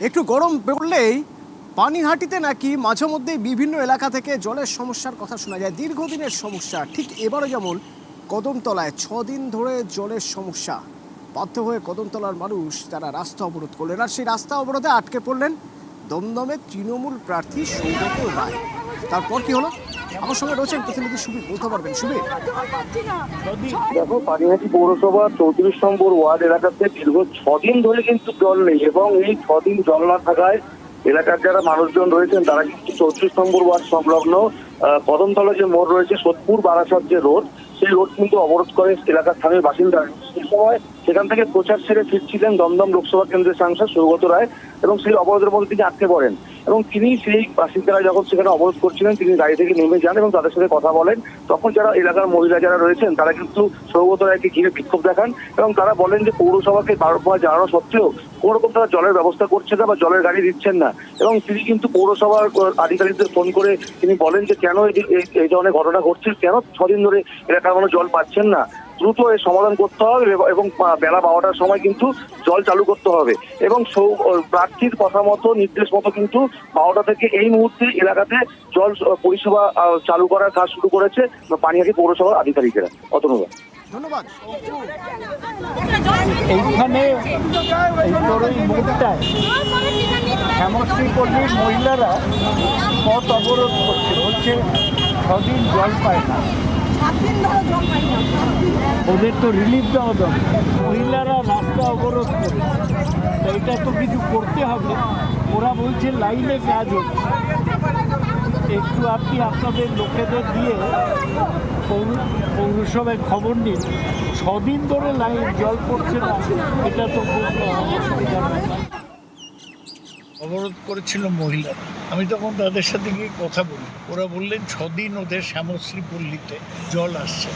একটু গরম পড়লেই পানিহাটিতে নাকি মাঝে মধ্যেই বিভিন্ন এলাকা থেকে জলের সমস্যার কথা শোনা যায়। দীর্ঘদিনের সমস্যা। ঠিক এবারে যেমন কদমতলায় 6 দিন ধরে জলের সমস্যা। বাধ্য হয়ে কদমতলার মানুষ তারা রাস্তা অবরোধ করলেন, আর সেই রাস্তা অবরোধে আটকে পড়লেন দমদমের তৃণমূল প্রার্থী সৌগত রায়। তারপর কি হলো, আমার সঙ্গে রয়েছেন প্রতিনিধি সুবীর, বলতে পারবেন সুবীর? দেখো, পানিহাটি পৌরসভার 34 নম্বর ওয়ার্ড এলাকাতে দীর্ঘ 6 দিন ধরে কিন্তু জল নেই, এবং এই 6 দিন জল না থাকায় এলাকার যারা মানুষজন রয়েছেন তারা কিন্তু 34 নম্বর ওয়ার্ড সংলগ্ন কদমতলা যে মোড় রয়েছে, সোদপুর বারাসাত যে রোড, সেই রোড কিন্তু অবরোধ করে এলাকার স্থানীয় বাসিন্দা। সেই সময় সেখান থেকে প্রচার সেরে ফিরছিলেন দমদম লোকসভা কেন্দ্রের সাংসদ সৌগত রায়, এবং সেই অবরোধের মধ্যে তিনি আটকে পড়েন। এবং তিনি সেই বাসিন্দারা যখন সেখানে অবরোধ করছিলেন, তিনি গাড়ি থেকে নেমে যান এবং তাদের সাথে কথা বলেন। তখন যারা এলাকার মহিলা যারা রয়েছেন তারা কিন্তু সৌগত রায়কে ঘিরে বিক্ষোভ দেখান, এবং তারা বলেন যে পৌরসভাকে বারবার জানানো সত্ত্বেও কোনো রকম তারা জলের ব্যবস্থা করছে না বা জলের গাড়ি দিচ্ছেন না। এবং তিনি কিন্তু পৌরসভার আধিকারিকদের ফোন করে তিনি বলেন যে কেন এই ধরনের ঘটনা ঘটছে, কেন 6 দিন ধরে এলাকার মানুষ জল পাচ্ছেন না, দ্রুত এর সমাধান করতে হবে এবং বেলা 12টার সময় কিন্তু জল চালু করতে হবে। এবং প্রার্থীর কথা মতো, নির্দেশ মতো কিন্তু 12টা থেকে এই মুহূর্তে এলাকাতে জল পরিষেবা চালু করার কাজ শুরু করেছে পানিহাটি পৌরসভার আধিকারিকেরা। ধন্যবাদ। ধন্যবাদ। এইখানে এই মোড়টায় শ্যামশ্রী পল্লীর মহিলারা পথ অবরোধ করছে, বলছে 6 দিন জল পায় না, ওদের তো রিলিফ দেওয়া দরকার। মহিলারা রাস্তা অবরোধ করে, এটা তো কিছু করতে হবে। ওরা বলছে লাইনে কাজ হচ্ছে, একটু আপনি আপনাদের লোকেদের দিয়ে পৌরসভায় খবর নিন। 6 দিন ধরে লাইন জল পড়ছে না, এটা তো খুব অসুবিধার ব্যাপার। অবরোধ করেছিল মহিলারা, আমি তখন তাদের সাথে গিয়ে কথা বলি। ওরা বললেন 6 দিন ওদের শ্যামশ্রী পল্লীতে জল আসছে।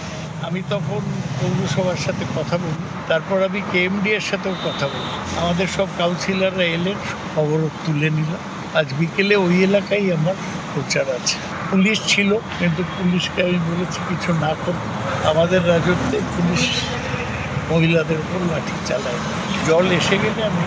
আমি তখন পৌরসভার সাথে কথা বলি, তারপর আমি কেএমডি এর সাথেও কথা বলি। আমাদের সব কাউন্সিলররা এলেন, অবরোধ তুলে নিল। আজ বিকেলে ওই এলাকায় আমার প্রচার আছে। পুলিশ ছিল, কিন্তু পুলিশকে আমি বলেছি কিছু না করতে। আমাদের রাজত্বে পুলিশ মহিলাদের উপর লাঠি চালায়। জল এসে গেলে আমি